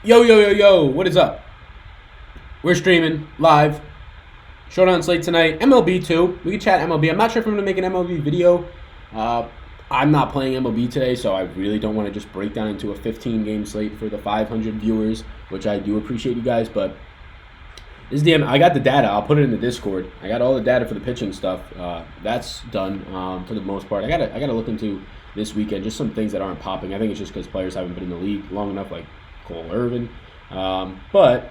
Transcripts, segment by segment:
Yo, yo, yo, yo, what is up? We're streaming live. Showdown slate tonight. MLB too. We can chat MLB. I'm not sure if I'm going to make an MLB video. Uh, I'm not playing MLB today, so I really don't want to just break down into a 15-game slate for the 500 viewers, which I do appreciate you guys, but this DM, I got the data. I'll put it in the Discord. I got all the data for the pitching stuff. That's done for the most part. I gotta look into this weekend just some things that aren't popping. I think it's just because players haven't been in the league long enough, like Cole Irvin. But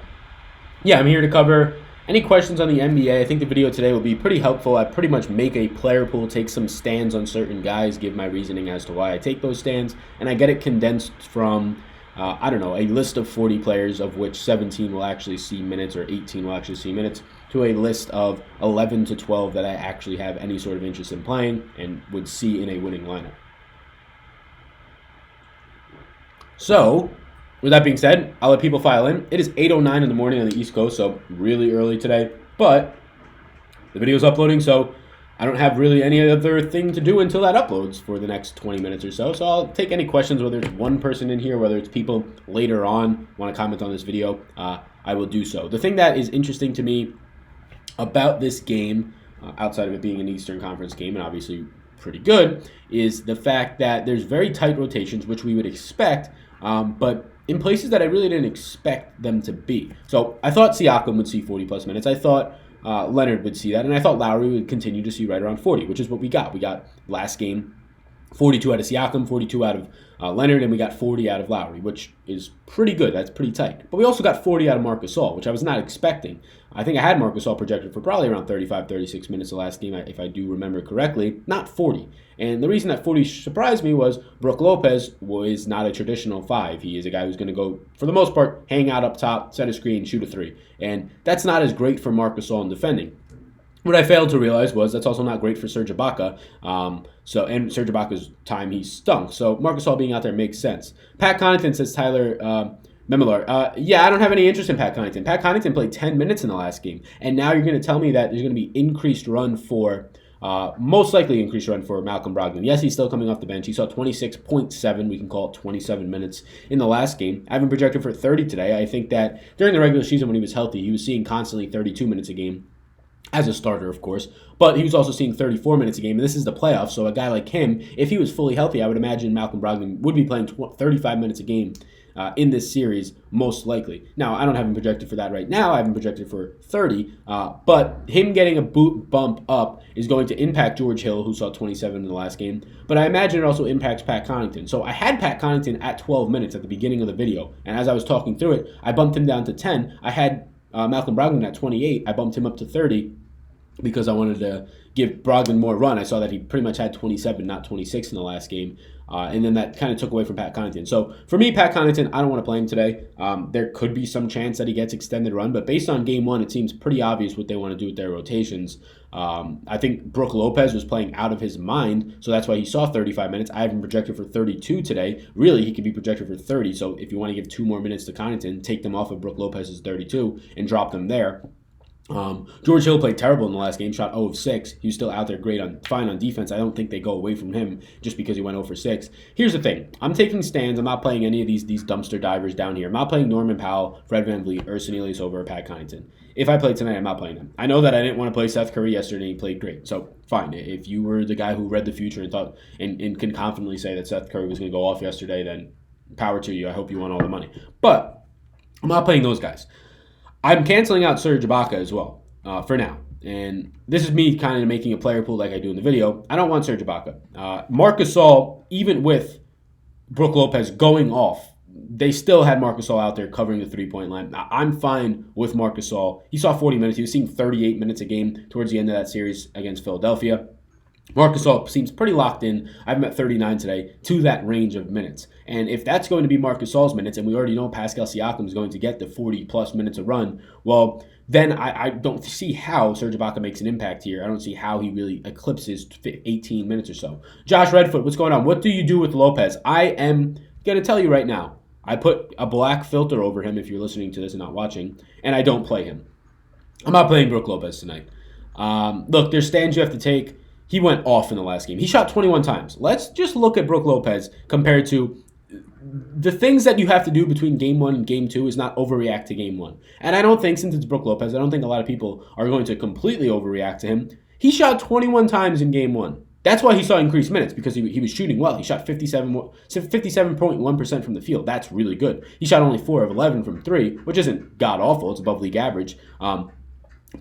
yeah, I'm here to cover any questions on the NBA. I think the video today will be pretty helpful. I pretty much make a player pool, take some stands on certain guys, give my reasoning as to why I take those stands, and I get it condensed from I don't know, a list of 40 players, of which 17 will actually see minutes or 18 will actually see minutes, to a list of 11 to 12 that I actually have any sort of interest in playing and would see in a winning lineup. So, with that being said, I'll let people file in. It is 8:09 in the morning on the East Coast, so really early today. But the video is uploading, so I don't have really any other thing to do until that uploads for the next 20 minutes or so. So I'll take any questions, whether it's one person in here, whether it's people later on want to comment on this video. I will do so. The thing that is interesting to me about this game, outside of it being an Eastern Conference game and obviously pretty good, is the fact that there's very tight rotations, which we would expect, but in places that I really didn't expect them to be. So I thought Siakam would see 40-plus minutes. I thought Leonard would see that, and I thought Lowry would continue to see right around 40, which is what we got. We got last game 42 out of Siakam, 42 out of Leonard, and we got 40 out of Lowry, which is pretty good. That's pretty tight. But we also got 40 out of Marc Gasol, which I was not expecting. I think I had Marc Gasol projected for probably around 35, 36 minutes the last game, if I do remember correctly, not 40. And the reason that 40 surprised me was Brook Lopez was not a traditional 5. He is a guy who's going to go, for the most part, hang out up top, set a screen, shoot a 3. And that's not as great for Marc Gasol in defending. What I failed to realize was that's also not great for Serge Ibaka. And Serge Ibaka's time, he stunk. So Marc Gasol being out there makes sense. Pat Connaughton says Tyler Memelar. Yeah, I don't have any interest in Pat Connaughton. Pat Connaughton played 10 minutes in the last game. And now you're going to tell me that there's going to be increased run for, most likely increased run for Malcolm Brogdon. Yes, he's still coming off the bench. He saw 26.7, we can call it 27 minutes in the last game. I haven't projected for 30 today. I think that during the regular season when he was healthy, he was seeing constantly 32 minutes a game. As a starter, of course, but he was also seeing 34 minutes a game, and this is the playoffs, so a guy like him, if he was fully healthy, I would imagine Malcolm Brogdon would be playing 35 minutes a game in this series, most likely. Now, I don't have him projected for that right now. I have him projected for 30, but him getting a bump up is going to impact George Hill, who saw 27 in the last game, but I imagine it also impacts Pat Connaughton. So I had Pat Connaughton at 12 minutes at the beginning of the video, and as I was talking through it, I bumped him down to 10. I had Malcolm Brogdon at 28. I bumped him up to 30 because I wanted to give Brogdon more run. I saw that he pretty much had 27, not 26 in the last game. And then that kind of took away from Pat Connaughton. So for me, Pat Connaughton, I don't want to play him today. There could be some chance that he gets extended run, but based on game one, it seems pretty obvious what they want to do with their rotations. I think Brook Lopez was playing out of his mind, so that's why he saw 35 minutes. I have him projected for 32 today. Really, he could be projected for 30, so if you want to give 2 more minutes to Connaughton, take them off of Brook Lopez's 32 and drop them there. George Hill played terrible in the last game, shot 0 of 6. He was still out there fine on defense. I don't think they go away from him just because he went 0 for 6. Here's the thing. I'm taking stands. I'm not playing any of these dumpster divers down here. I'm not playing Norman Powell, Fred VanVleet, Urson Elias over Pat Connaughton. If I play tonight, I'm not playing them. I know that I didn't want to play Seth Curry yesterday. He played great. So, fine. If you were the guy who read the future and thought and can confidently say that Seth Curry was going to go off yesterday, then power to you. I hope you won all the money. But I'm not playing those guys. I'm canceling out Serge Ibaka as well, for now. And this is me kind of making a player pool like I do in the video. I don't want Serge Ibaka. Marc Gasol, even with Brook Lopez going off, they still had Marc Gasol out there covering the three-point line. I'm fine with Marc Gasol. He saw 40 minutes. He was seeing 38 minutes a game towards the end of that series against Philadelphia. Marc Gasol seems pretty locked in. I have him at 39 today to that range of minutes. And if that's going to be Marc Gasol's minutes, and we already know Pascal Siakam is going to get the 40-plus minutes of run, well, then I don't see how Serge Ibaka makes an impact here. I don't see how he really eclipses 18 minutes or so. Josh Redfoot, what's going on? What do you do with Lopez? I am going to tell you right now. I put a black filter over him if you're listening to this and not watching, and I don't play him. I'm not playing Brook Lopez tonight. Look, there's stands you have to take. He went off in the last game. He shot 21 times. Let's just look at Brook Lopez compared to the things that you have to do between game 1 and game 2 is not overreact to game 1. And I don't think, since it's Brook Lopez, I don't think a lot of people are going to completely overreact to him. He shot 21 times in game 1. That's why he saw increased minutes, because he was shooting well. He shot 57.1% from the field. That's really good. He shot only 4 of 11 from 3, which isn't god-awful. It's above league average.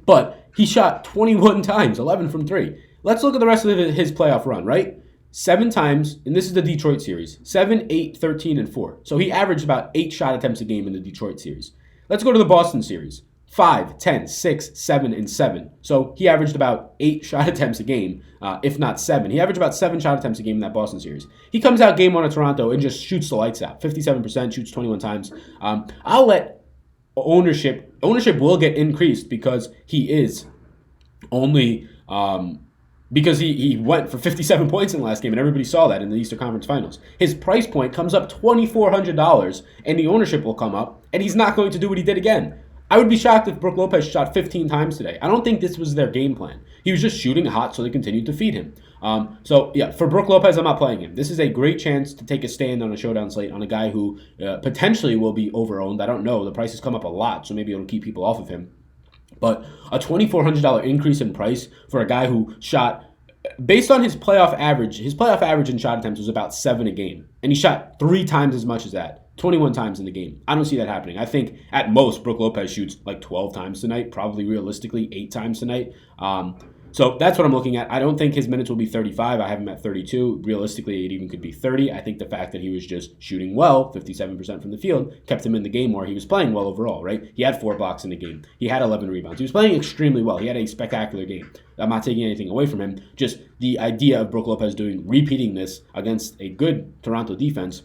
But he shot 21 times, 11 from 3. Let's look at the rest of his playoff run, right? 7 times, and this is the Detroit series, 7, 8, 13, and 4. So he averaged about 8 shot attempts a game in the Detroit series. Let's go to the Boston series. 5, 10, 6, 7, and 7. So he averaged about 8 shot attempts a game, if not 7. He averaged about 7 shot attempts a game in that Boston series. He comes out game 1 of Toronto and just shoots the lights out. 57%, shoots 21 times. I'll let ownership will get increased because he is only... because he went for 57 points in the last game, and everybody saw that in the Eastern Conference Finals. His price point comes up $2,400, and the ownership will come up, and he's not going to do what he did again. I would be shocked if Brook Lopez shot 15 times today. I don't think this was their game plan. He was just shooting hot, so they continued to feed him. So, yeah, for Brook Lopez, I'm not playing him. This is a great chance to take a stand on a showdown slate on a guy who potentially will be over-owned. I don't know. The price has come up a lot, so maybe it'll keep people off of him. But a $2,400 increase in price for a guy who shot, based on his playoff average in shot attempts was about 7 a game. And he shot 3 times as much as that, 21 times in the game. I don't see that happening. I think at most Brook Lopez shoots like 12 times tonight, probably realistically 8 times tonight. So that's what I'm looking at. I don't think his minutes will be 35. I have him at 32. Realistically, it even could be 30. I think the fact that he was just shooting well, 57% from the field, kept him in the game more. He was playing well overall, right? He had 4 blocks in the game. He had 11 rebounds. He was playing extremely well. He had a spectacular game. I'm not taking anything away from him. Just the idea of Brook Lopez repeating this against a good Toronto defense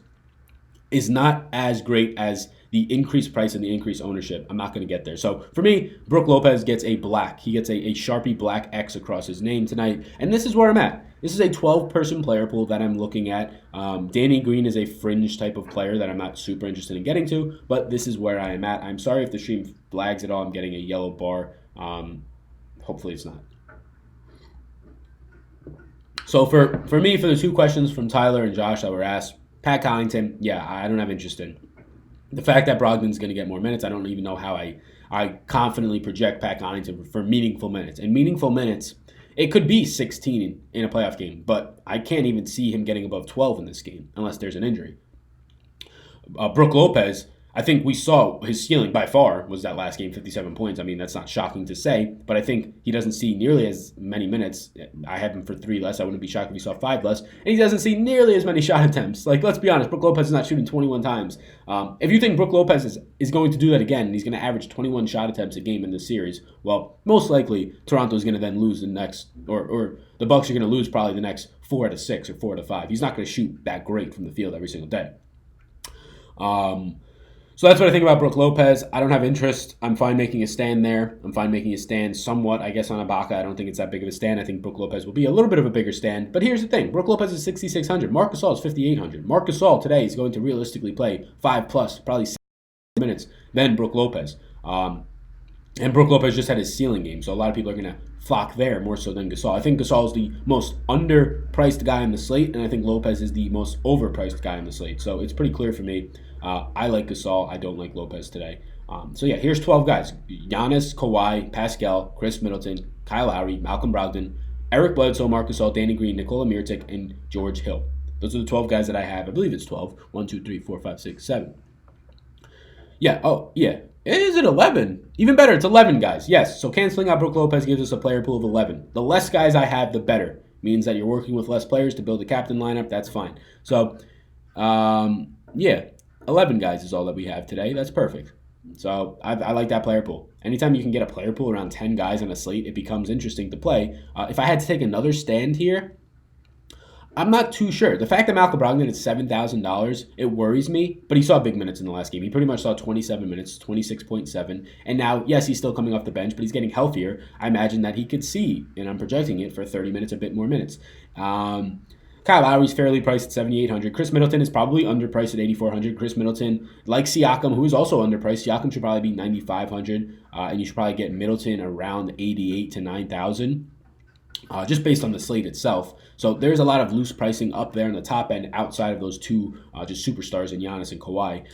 is not as great as the increased price and the increased ownership. I'm not going to get there. So for me, Brook Lopez gets a black. He gets a Sharpie black X across his name tonight. And this is where I'm at. This is a 12-person player pool that I'm looking at. Danny Green is a fringe type of player that I'm not super interested in getting to, but this is where I am at. I'm sorry if the stream lags at all. I'm getting a yellow bar. Hopefully it's not. So for me, for the 2 questions from Tyler and Josh that were asked, Pat Connaughton, yeah, I don't have interest in. The fact that Brogdon's going to get more minutes, I don't even know how I confidently project Pat Connaughton for meaningful minutes. And meaningful minutes, it could be 16 in a playoff game, but I can't even see him getting above 12 in this game unless there's an injury. Brook Lopez, I think we saw his ceiling by far was that last game, 57 points. I mean, that's not shocking to say, but I think he doesn't see nearly as many minutes. I have him for 3 less. I wouldn't be shocked if he saw 5 less. And he doesn't see nearly as many shot attempts. Like, let's be honest, Brook Lopez is not shooting 21 times. If you think Brook Lopez is going to do that again, and he's going to average 21 shot attempts a game in this series, well, most likely Toronto is going to then lose the next, or the Bucks are going to lose probably the next 4 out of 6 or 4 out of 5. He's not going to shoot that great from the field every single day. So that's what I think about Brook Lopez. I don't have interest. I'm fine making a stand there. I'm fine making a stand somewhat, I guess, on Ibaka. I don't think it's that big of a stand. I think Brook Lopez will be a little bit of a bigger stand. But here's the thing. Brook Lopez is 6,600. Marc Gasol is 5,800. Marc Gasol today is going to realistically play 5+, probably 6 minutes than Brook Lopez. And Brook Lopez just had his ceiling game, so a lot of people are going to flock there more so than Gasol. I think Gasol is the most underpriced guy on the slate, and I think Lopez is the most overpriced guy on the slate. So it's pretty clear for me. I like Gasol. I don't like Lopez today. So yeah, here's 12 guys. Giannis, Kawhi, Pascal, Chris Middleton, Kyle Lowry, Malcolm Brogdon, Eric Bledsoe, Marc Gasol, Danny Green, Nikola Mirotic, and George Hill. Those are the 12 guys that I have. I believe it's 12. 1, 2, 3, 4, 5, 6, 7. Yeah, oh, yeah. Is it 11? Even better, it's 11 guys. Yes, so canceling out Brook Lopez gives us a player pool of 11. The less guys I have, the better. Means that you're working with less players to build a captain lineup. That's fine. So, yeah, 11 guys is all that we have today. That's perfect. So I like that player pool. Anytime you can get a player pool around 10 guys on a slate, it becomes interesting to play. If I had to take another stand here, I'm not too sure. The fact that Malcolm Brogdon is $7,000, it worries me, but he saw big minutes in the last game. He pretty much saw 27 minutes, 26.7. And now, yes, he's still coming off the bench, but he's getting healthier. I imagine that he could see, and I'm projecting it for 30 minutes, a bit more minutes. Kyle Lowry's fairly priced at $7,800. Chris Middleton is probably underpriced at $8,400. Chris Middleton, like Siakam, who is also underpriced. Siakam should probably be $9,500, and you should probably get Middleton around $8,800 to $9,000. just based on the slate itself. So there's a lot of loose pricing up there in the top end outside of those two just superstars in Giannis and Kawhi.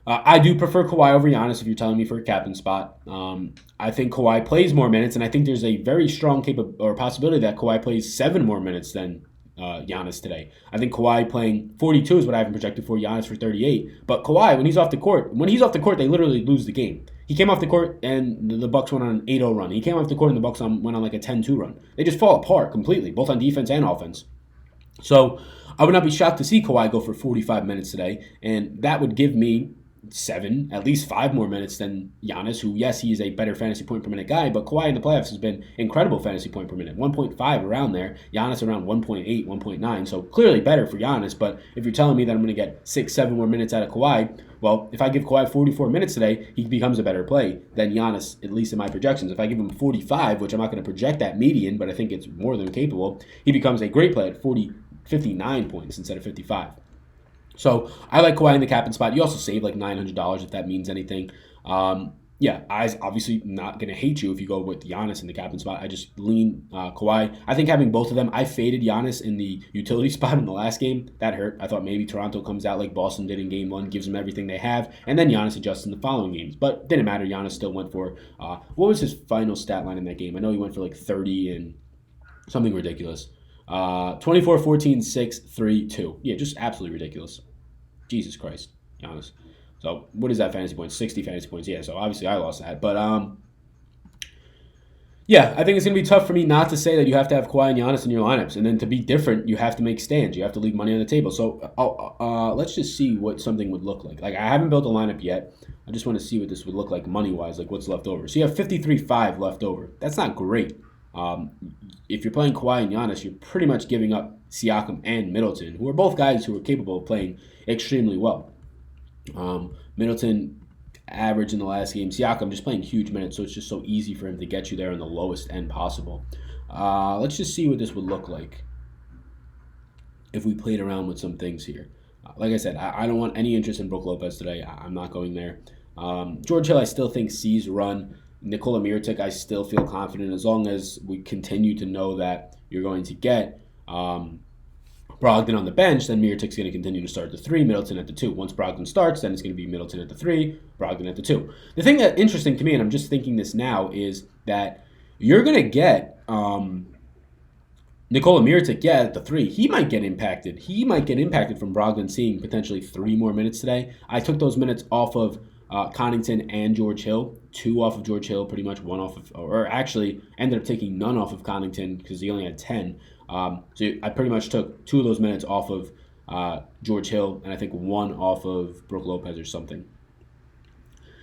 I do prefer Kawhi over Giannis if you're telling me for a captain spot. I think Kawhi plays more minutes, and I think there's a very strong possibility that Kawhi plays 7 more minutes than Giannis today. I think Kawhi playing 42 is what I have him projected for, Giannis for 38. But Kawhi, when he's off the court, they literally lose the game. He came off the court and the Bucks went on an 8-0 run. He came off the court and the Bucks went on like a 10-2 run. They just fall apart completely, both on defense and offense. So I would not be shocked to see Kawhi go for 45 minutes today, and that would give me 7, at least 5 more minutes than Giannis, who, yes, he is a better fantasy point per minute guy, but Kawhi in the playoffs has been incredible fantasy point per minute, 1.5 around there, Giannis around 1.8, 1.9, so clearly better for Giannis. But if you're telling me that I'm going to get 6, 7 more minutes out of Kawhi, well, if I give Kawhi 44 minutes today, he becomes a better play than Giannis, at least in my projections. If I give him 45, which I'm not going to project that median, but I think it's more than capable, he becomes a great play at 59 points instead of 55. So I like Kawhi in the captain spot. You also save like $900 if that means anything. Yeah, I'm obviously not going to hate you if you go with Giannis in the captain spot. I just lean Kawhi. I think having both of them, I faded Giannis in the utility spot in the last game. That hurt. I thought maybe Toronto comes out like Boston did in game 1, gives them everything they have, and then Giannis adjusts in the following games. But didn't matter. Giannis still went for, what was his final stat line in that game? I know he went for like 30 and something ridiculous. 24, 14, 6, 3, 2. Yeah, just absolutely ridiculous. Jesus Christ, Giannis. So what is that fantasy points? 60 fantasy points. Yeah, so obviously I lost that. But yeah, I think it's going to be tough for me not to say that you have to have Kawhi and Giannis in your lineups. And then to be different, you have to make stands. You have to leave money on the table. So let's just see what something would look like. Like, I haven't built a lineup yet. I just want to see what this would look like money-wise, like what's left over. So you have 53.5 left over. That's not great. If you're playing Kawhi and Giannis, you're pretty much giving up Siakam and Middleton, who are both guys who are capable of playing extremely well. Middleton average in the last game. Siakam just playing huge minutes, so it's just so easy for him to get you there on the lowest end possible. Let's just see what this would look like if we played around with some things here. Like I said, I don't want any interest in Brook Lopez today. I'm not going there. George Hill, I still think sees run. Nikola Mirotic, I still feel confident as long as we continue to know that you're going to get Brogdon on the bench, then Mirotic's going to continue to start at the 3, Middleton at the 2. Once Brogdon starts, then it's going to be Middleton at the 3, Brogdon at the 2. The thing that's interesting to me, and I'm just thinking this now, is that you're going to get Nikola Mirotic, at the 3. He might get impacted. He might get impacted from Brogdon seeing potentially 3 more minutes today. I took those minutes off of Connaughton and George Hill, 2 off of George Hill, pretty much 1 off of, or actually ended up taking none off of Connaughton because he only had 10. So I pretty much took 2 of those minutes off of George Hill, and I think 1 off of Brook Lopez or something.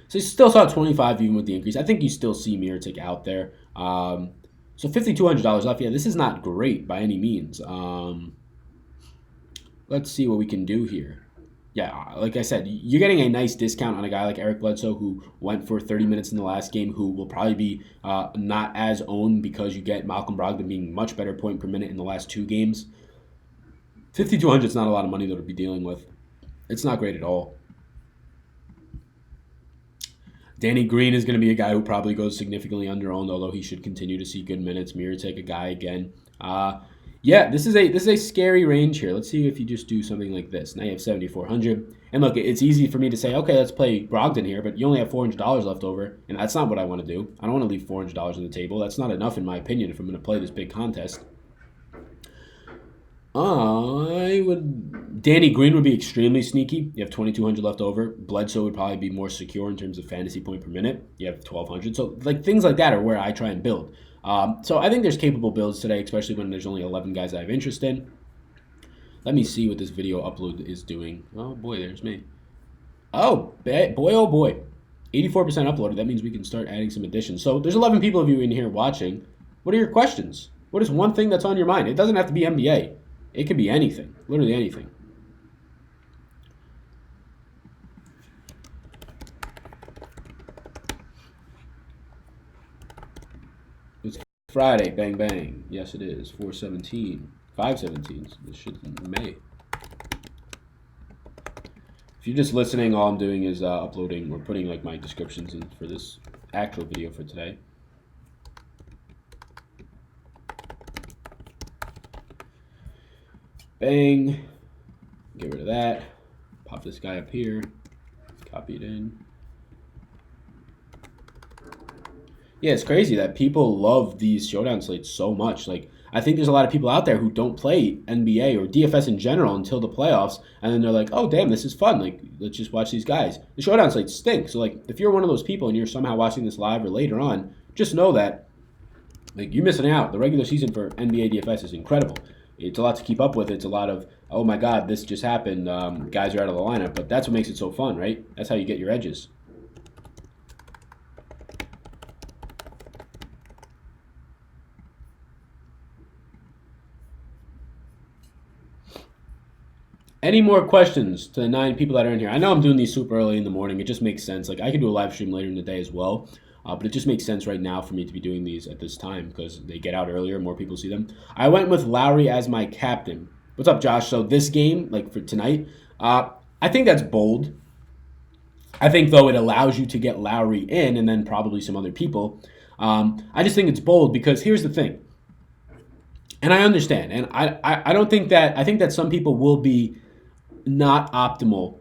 So you still saw 25 even with the increase. I think you still see Mirotic out there. So $5,200 left. Yeah, this is not great by any means. Let's see what we can do here. Yeah, like I said, you're getting a nice discount on a guy like Eric Bledsoe, who went for 30 minutes in the last game, who will probably be not as owned because you get Malcolm Brogdon being much better point per minute in the last 2 games. $5,200 is not a lot of money that we'll be dealing with. It's not great at all. Danny Green is going to be a guy who probably goes significantly under-owned, although he should continue to see good minutes. Mirotic, a guy again. Yeah, this is a scary range here. Let's see if you just do something like this. Now you have 7,400. And look, it's easy for me to say, okay, let's play Brogdon here, but you only have $400 left over, and that's not what I want to do. I don't want to leave $400 on the table. That's not enough, in my opinion, if I'm going to play this big contest. Danny Green would be extremely sneaky. You have 2,200 left over. Bledsoe would probably be more secure in terms of fantasy point per minute. You have 1,200. So like things like that are where I try and build. So I think there's capable builds today, especially when there's only 11 guys I have interest in. Let me see what this video upload is doing. Oh boy, there's me. Oh boy. 84% uploaded. That means we can start adding some additions. So there's 11 people of you in here watching. What are your questions? What is one thing that's on your mind? It doesn't have to be NBA. It could be anything. Literally anything. It's Friday. Bang, bang. Yes, it is. 4/17. 5/17. This shit's in May. If you're just listening, all I'm doing is uploading or putting like my descriptions in for this actual video for today. Bang. Get rid of that. Pop this guy up here. Copy it in. Yeah, it's crazy that people love these showdown slates so much. Like, I think there's a lot of people out there who don't play NBA or DFS in general until the playoffs, and then they're like, oh, damn, this is fun. Like, let's just watch these guys. The showdown slates stink. So, like, if you're one of those people and you're somehow watching this live or later on, just know that, like, you're missing out. The regular season for NBA DFS is incredible. It's a lot to keep up with. It's a lot of, oh, my God, this just happened. Guys are out of the lineup. But that's what makes it so fun, right? That's how you get your edges. Any more questions to the 9 people that are in here? I know I'm doing these super early in the morning. It just makes sense. Like, I could do a live stream later in the day as well. But it just makes sense right now for me to be doing these at this time because they get out earlier, more people see them. I went with Lowry as my captain. What's up, Josh? So this game, like for tonight, I think that's bold. I think, though, it allows you to get Lowry in and then probably some other people. I just think it's bold because here's the thing. And I understand. And I don't think that – I think that some people will be not optimal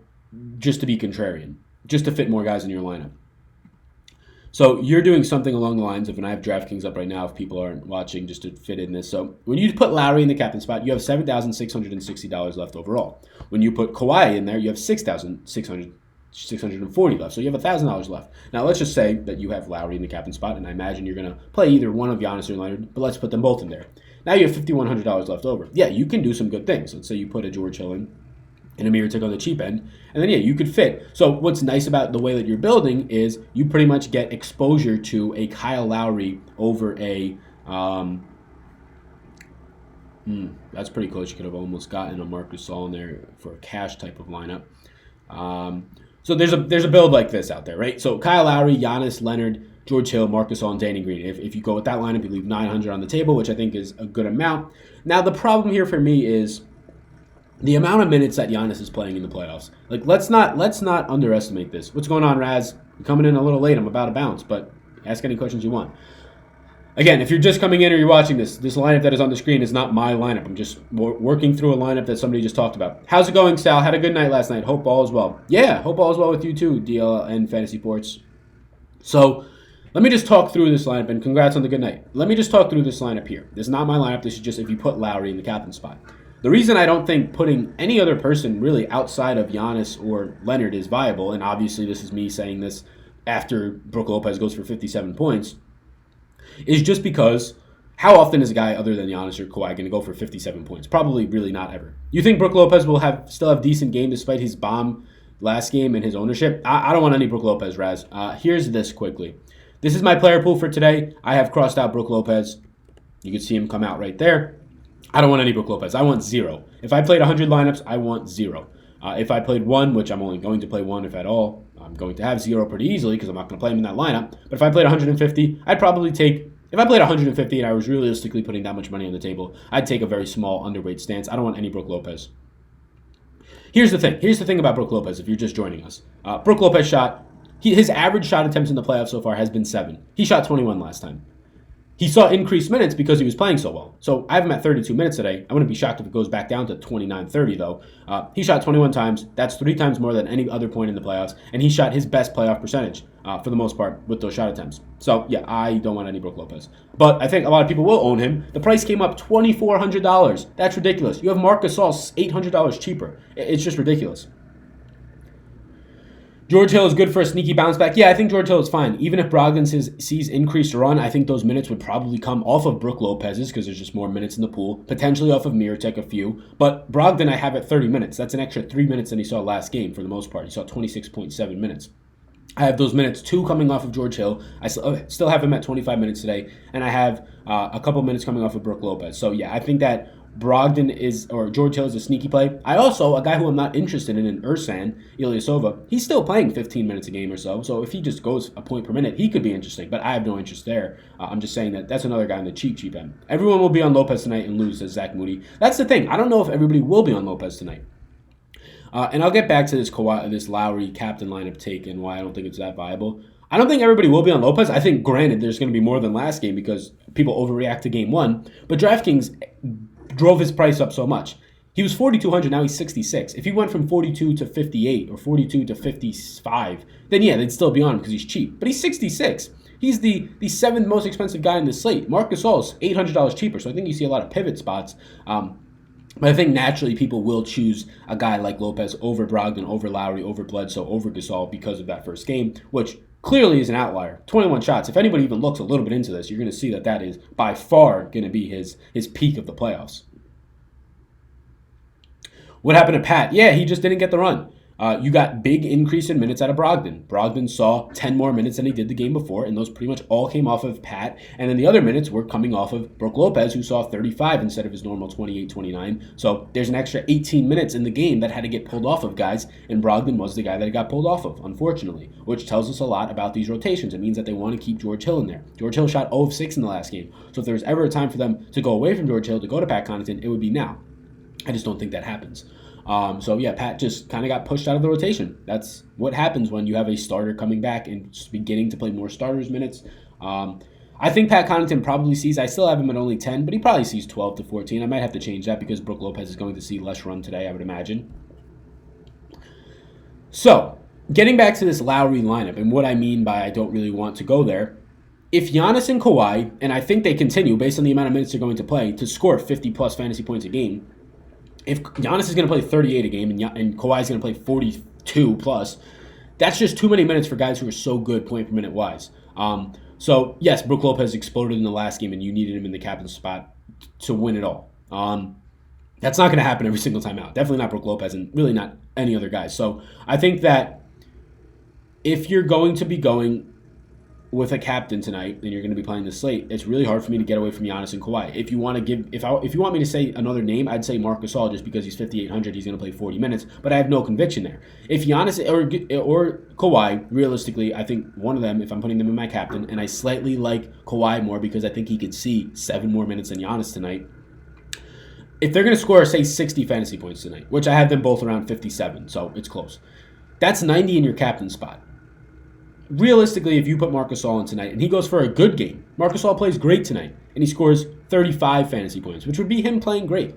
just to be contrarian, just to fit more guys in your lineup. So you're doing something along the lines of, and I have DraftKings up right now if people aren't watching just to fit in this. So when you put Lowry in the captain spot, you have $7,660 left overall. When you put Kawhi in there, you have $6,640 left. So you have $1,000 left. Now let's just say that you have Lowry in the captain spot, and I imagine you're going to play either one of Giannis or Leonard, but let's put them both in there. Now you have $5,100 left over. Yeah, you can do some good things. Let's say you put a George Hill in and a Mirotic on the cheap end, and then yeah, you could fit. So what's nice about the way that you're building is you pretty much get exposure to a Kyle Lowry over a that's pretty close. You could have almost gotten a Marc Gasol in there for a cash type of lineup. So there's a build like this out there, right? So Kyle Lowry, Giannis, Leonard, George Hill, Marc Gasol, and Danny Green. If you go with that lineup, you leave $900 on the table, which I think is a good amount. Now the problem here for me is the amount of minutes that Giannis is playing in the playoffs. Like, let's not underestimate this. What's going on, Raz? I'm coming in a little late. I'm about to bounce, but ask any questions you want. Again, if you're just coming in or you're watching this lineup that is on the screen is not my lineup. I'm just working through a lineup that somebody just talked about. How's it going, Sal? Had a good night last night. Hope all is well. Yeah, hope all is well with you too, DL and Fantasy Sports. So let me just talk through this lineup, and congrats on the good night. Let me just talk through this lineup here. This is not my lineup. This is just if you put Lowry in the captain spot. The reason I don't think putting any other person really outside of Giannis or Leonard is viable, and obviously this is me saying this after Brook Lopez goes for 57 points, is just because how often is a guy other than Giannis or Kawhi going to go for 57 points? Probably really not ever. You think Brook Lopez will still have decent game despite his bomb last game and his ownership? I don't want any Brook Lopez, Raz. Here's this quickly. This is my player pool for today. I have crossed out Brook Lopez. You can see him come out right there. I don't want any Brook Lopez. I want 0. If I played 100 lineups, I want 0. If I played 1, which I'm only going to play 1 if at all, I'm going to have 0 pretty easily because I'm not going to play him in that lineup. But if I played 150, I'd probably take, if I played 150 and I was realistically putting that much money on the table, I'd take a very small underweight stance. I don't want any Brook Lopez. Here's the thing about Brook Lopez if you're just joining us. Brook Lopez his average shot attempts in the playoffs so far has been 7. He shot 21 last time. He saw increased minutes because he was playing so well. So I have him at 32 minutes today. I wouldn't be shocked if it goes back down to 29-30, though. He shot 21 times. That's 3 times more than any other point in the playoffs. And he shot his best playoff percentage for the most part with those shot attempts. So, yeah, I don't want any Brook Lopez. But I think a lot of people will own him. The price came up $2,400. That's ridiculous. You have Marc Gasol $800 cheaper. It's just ridiculous. George Hill is good for a sneaky bounce back. Yeah, I think George Hill is fine. Even if Brogdon sees increased run, I think those minutes would probably come off of Brook Lopez's because there's just more minutes in the pool. Potentially off of Mirotic a few. But Brogdon I have at 30 minutes. That's an extra 3 minutes than he saw last game for the most part. He saw 26.7 minutes. I have those minutes, 2 coming off of George Hill. I still have him at 25 minutes today. And I have a couple minutes coming off of Brook Lopez. So, yeah, I think that George Hill is a sneaky play. A guy who I'm not interested in Ersan Ilyasova, he's still playing 15 minutes a game or so. So if he just goes a point per minute, he could be interesting. But I have no interest there. I'm just saying that's another guy on the cheap end. Everyone will be on Lopez tonight and lose, says Zach Moody. That's the thing. I don't know if everybody will be on Lopez tonight. And I'll get back to this Lowry captain lineup take and why I don't think it's that viable. I don't think everybody will be on Lopez. I think, granted, there's going to be more than last game because people overreact to game 1. But DraftKings drove his price up so much. He was 4,200, now he's 66. If he went from 42 to 58 or 42 to 55, then yeah, they'd still be on him because he's cheap. But he's 66. He's the seventh most expensive guy in the slate. Marc Gasol's $800 cheaper, so I think you see a lot of pivot spots. But I think naturally people will choose a guy like Lopez over Brogdon, over Lowry, over Bledsoe, over Gasol because of that first game, which clearly is an outlier. 21 shots. If anybody even looks a little bit into this, you're going to see that that is by far going to be his peak of the playoffs. What happened to Pat? Yeah, he just didn't get the run. You got big increase in minutes out of Brogdon. Brogdon saw 10 more minutes than he did the game before, and those pretty much all came off of Pat. And then the other minutes were coming off of Brook Lopez, who saw 35 instead of his normal 28, 29. So there's an extra 18 minutes in the game that had to get pulled off of guys, and Brogdon was the guy that it got pulled off of, unfortunately, which tells us a lot about these rotations. It means that they want to keep George Hill in there. George Hill shot 0 of 6 in the last game. So if there was ever a time for them to go away from George Hill to go to Pat Connaughton, it would be now. I just don't think that happens. So yeah, Pat just kind of got pushed out of the rotation. That's what happens when you have a starter coming back and just beginning to play more starters minutes. I think Pat Connaughton probably sees, I still have him at only 10, but he probably sees 12 to 14. I might have to change that because Brook Lopez is going to see less run today, I would imagine. So, getting back to this Lowry lineup and what I mean by I don't really want to go there. If Giannis and Kawhi, and I think they continue based on the amount of minutes they're going to play, to score 50-plus fantasy points a game, if Giannis is going to play 38 a game and Kawhi is going to play 42 plus, that's just too many minutes for guys who are so good point per minute wise. So yes, Brook Lopez exploded in the last game and you needed him in the captain spot to win it all. That's not going to happen every single time out. Definitely not Brook Lopez and really not any other guys. So I think that if you're going to be going with a captain tonight, and you're going to be playing the slate, it's really hard for me to get away from Giannis and Kawhi. If you want to give, if you want me to say another name, I'd say Marc Gasol just because he's 5,800, he's going to play 40 minutes, but I have no conviction there. If Giannis or Kawhi, realistically, I think one of them, if I'm putting them in my captain, and I slightly like Kawhi more because I think he could see 7 more minutes than Giannis tonight. If they're going to score, say, 60 fantasy points tonight, which I have them both around 57, so it's close. That's 90 in your captain spot. Realistically, if you put Marc Gasol in tonight and he goes for a good game, Marc Gasol plays great tonight and he scores 35 fantasy points, which would be him playing great.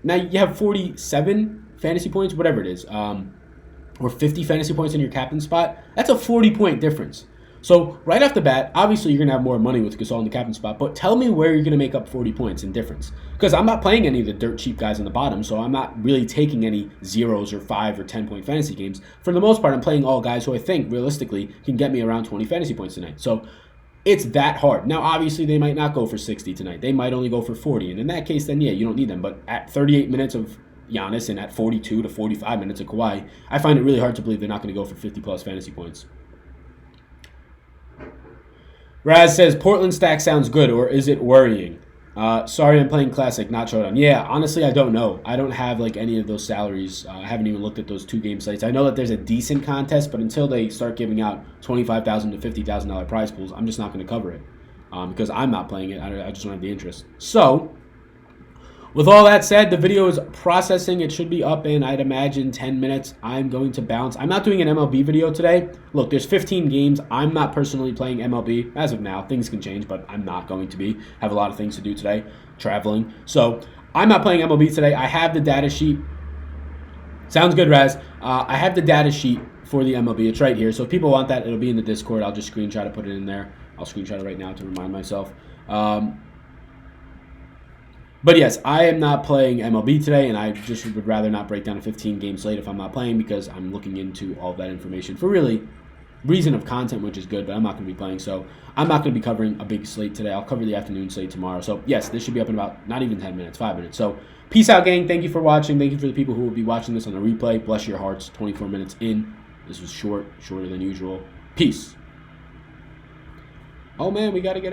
Now you have 47 fantasy points, whatever it is, or 50 fantasy points in your captain spot. That's a 40-point difference. So right off the bat, obviously you're going to have more money with Gasol in the captain spot, but tell me where you're going to make up 40 points in difference. Because I'm not playing any of the dirt cheap guys on the bottom, so I'm not really taking any 0s or 5 or 10-point fantasy games. For the most part, I'm playing all guys who I think realistically can get me around 20 fantasy points tonight. So it's that hard. Now, obviously, they might not go for 60 tonight. They might only go for 40. And in that case, then yeah, you don't need them. But at 38 minutes of Giannis and at 42 to 45 minutes of Kawhi, I find it really hard to believe they're not going to go for 50-plus fantasy points. Raz says, Portland stack sounds good, or is it worrying? Sorry, I'm playing Classic, not Showdown. Yeah, honestly, I don't know. I don't have like any of those salaries. I haven't even looked at those 2-game slates. I know that there's a decent contest, but until they start giving out $25,000 to $50,000 prize pools, I'm just not going to cover it because I'm not playing it. I just don't have the interest. So, with all that said, the video is processing. It should be up in, I'd imagine, 10 minutes. I'm going to bounce. I'm not doing an MLB video today. Look, there's 15 games. I'm not personally playing MLB. As of now, things can change, but I'm not going to be. I have a lot of things to do today, traveling. So I'm not playing MLB today. I have the data sheet. Sounds good, Raz. I have the data sheet for the MLB. It's right here. So if people want that, it'll be in the Discord. I'll just screenshot it, put it in there. I'll screenshot it right now to remind myself. But yes, I am not playing MLB today, and I just would rather not break down a 15-game slate if I'm not playing because I'm looking into all of that information for really reason of content, which is good, but I'm not going to be playing. So I'm not going to be covering a big slate today. I'll cover the afternoon slate tomorrow. So yes, this should be up in about not even 10 minutes, 5 minutes. So peace out, gang. Thank you for watching. Thank you for the people who will be watching this on the replay. Bless your hearts. 24 minutes in. This was shorter than usual. Peace. Oh, man, we got to get out.